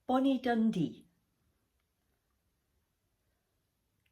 Bonnie Dundee.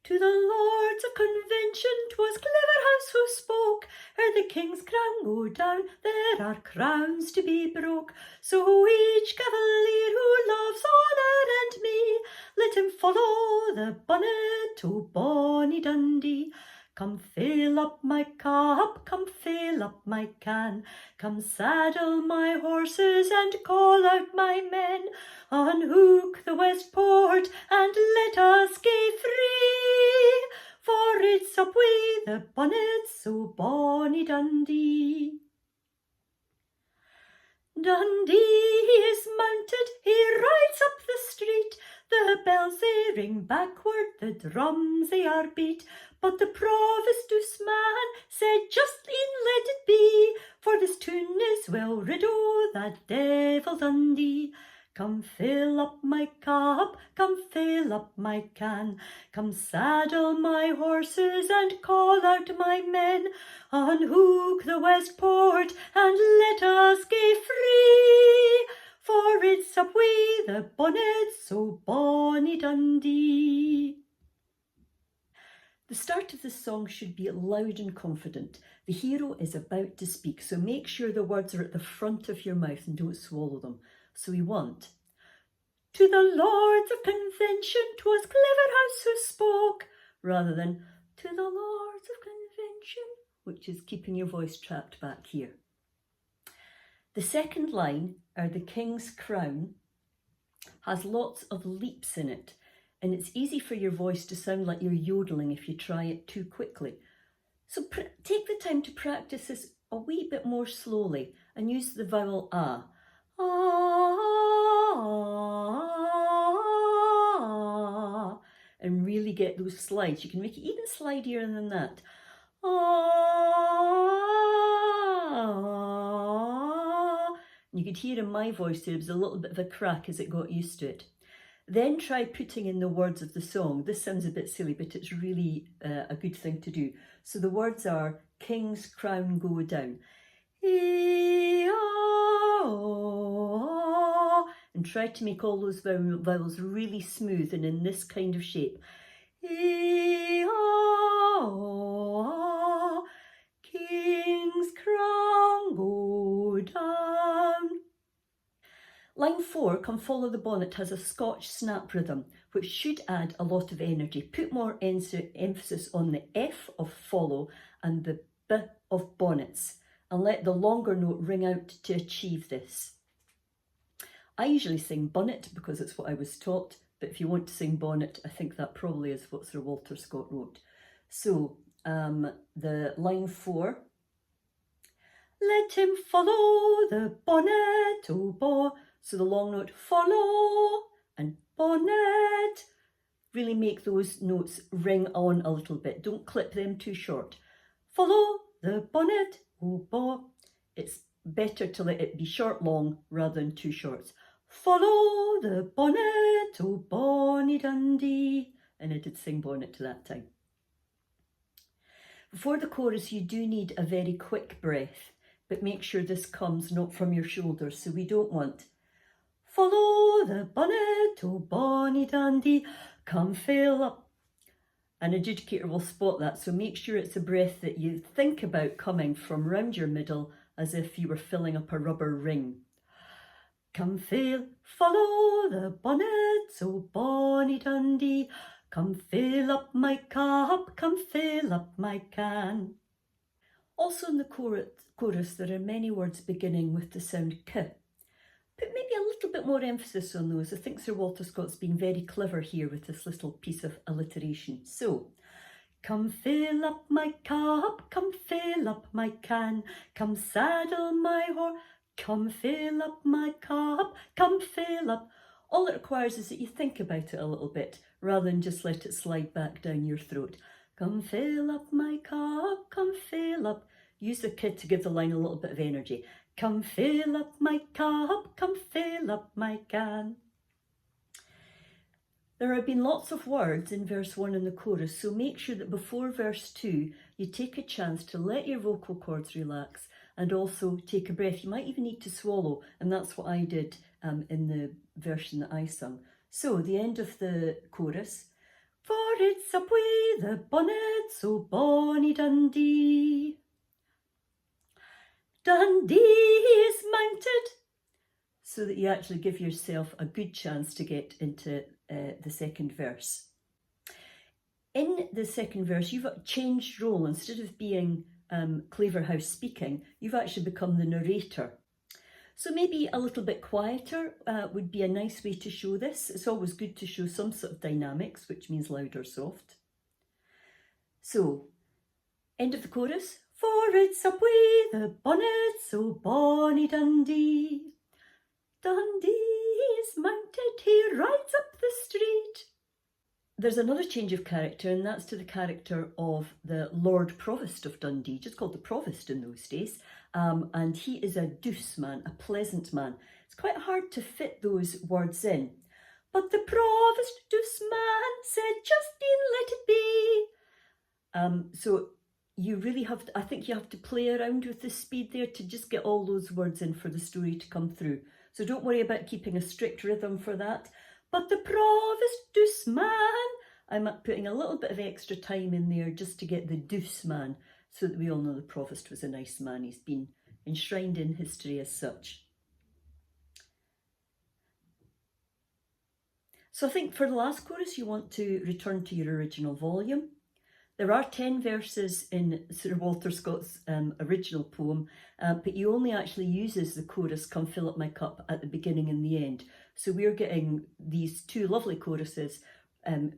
To the Lords of Convention 'twas Cliverhouse who spoke, ere the King's crown go down, there are crowns to be broke. So each cavalier who loves honour and me, let him follow the bonnet o' Bonnie Dundee. Come fill up my cup, come fill up my can, come saddle my horses and call out my men. Unhook the west port and let us gae free, for it's up wi' the bonnets o' Bonnie Dundee. Dundee is mounted, he rides up the street, the bells they ring backward, the drums they are beat. But the provost man said, just e'en let it be, for this tune is well rid o' that devil Dundee. Come fill up my cup, come fill up my can, come saddle my horses and call out my men. Unhook the west port and let us gae free, for it's up wi' the bonnets o' Bonnie Dundee. The start of this song should be loud and confident. The hero is about to speak, so make sure the words are at the front of your mouth and don't swallow them. So we want, to the Lords of Convention 'twas Cliverhouse who spoke, rather than to the Lords of Convention, which is keeping your voice trapped back here. The second line, Ere the King's crown, has lots of leaps in it, and it's easy for your voice to sound like you're yodeling if you try it too quickly. So take the time to practice this a wee bit more slowly and use the vowel ah. Ah, and really get those slides. You can make it even slidier than that. Ah. You could hear in my voice there was a little bit of a crack as it got used to it. Then try putting in the words of the song. This sounds a bit silly, but it's really a good thing to do. So the words are, King's crown go down. And try to make all those vowels really smooth and in this kind of shape. King's crown go down. Line 4, Come Follow the Bonnet, has a Scotch snap rhythm, which should add a lot of energy. Put more emphasis on the F of follow and the B of bonnets, and let the longer note ring out to achieve this. I usually sing bonnet because it's what I was taught, but if you want to sing bonnet, I think that probably is what Sir Walter Scott wrote. So, the line 4, let him follow the bonnet o' Bo. So the long note, follow, and bonnet. Really make those notes ring on a little bit. Don't clip them too short. Follow the bonnet o' Bo. It's better to let it be short, long, rather than too short. Follow the bonnet o' Bonnie Dundee. And I did sing bonnet to that time. Before the chorus, you do need a very quick breath, but make sure this comes not from your shoulders. So we don't want, follow the bonnet o' Bonnie Dundee, come fill up. An adjudicator will spot that, so make sure it's a breath that you think about coming from round your middle as if you were filling up a rubber ring. Come follow the bonnet o' Bonnie Dundee, come fill up my cup, come fill up my can. Also in the chorus, there are many words beginning with the sound k. Put maybe a little bit more emphasis on those. I think Sir Walter Scott's been very clever here with this little piece of alliteration. So, come fill up my cup, come fill up my can, come saddle my horse, come fill up my cup, come fill up. All it requires is that you think about it a little bit, rather than just let it slide back down your throat. Come fill up my cup, come fill up. Use the kid to give the line a little bit of energy. Come fill up my cup, come fill up my can. There have been lots of words in verse 1 in the chorus, so make sure that before verse 2 you take a chance to let your vocal cords relax and also take a breath. You might even need to swallow, and that's what I did in the version that I sung. So the end of the chorus, for it's up wi' the bonnet so bonny Dundee. Dundee is mounted, so that you actually give yourself a good chance to get into the second verse. In the second verse, you've changed role. Instead of being Claverhouse speaking, you've actually become the narrator. So maybe a little bit quieter would be a nice way to show this. It's always good to show some sort of dynamics, which means loud or soft. So, end of the chorus. For it's up wi' the bonnet so bonny Dundee. Dundee is mounted, he rides up the street. There's another change of character, and that's to the character of the Lord Provost of Dundee, just called the Provost in those days. And he is a douce man, a pleasant man. It's quite hard to fit those words in. But the Provost douce man said, Justine, let it be. So you really have to, I think you have to play around with the speed there to just get all those words in for the story to come through. So don't worry about keeping a strict rhythm for that. But the Provost douce man, I'm putting a little bit of extra time in there just to get the douce man, so that we all know the Provost was a nice man. He's been enshrined in history as such. So I think for the last chorus, you want to return to your original volume. There are 10 verses in Sir Walter Scott's original poem, but he only actually uses the chorus, Come Fill Up My Cup, at the beginning and the end. So we're getting these two lovely choruses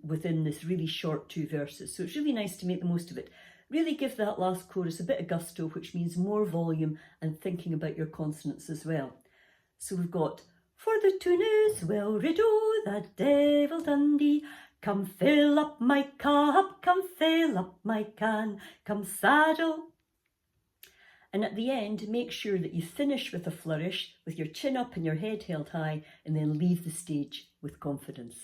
within this really short 2 verses. So it's really nice to make the most of it. Really give that last chorus a bit of gusto, which means more volume and thinking about your consonants as well. So we've got, for the tune is well rid o' that devil Dundee. Come fill up my cup, come fill up my can, come saddle. And at the end, make sure that you finish with a flourish, with your chin up and your head held high, and then leave the stage with confidence.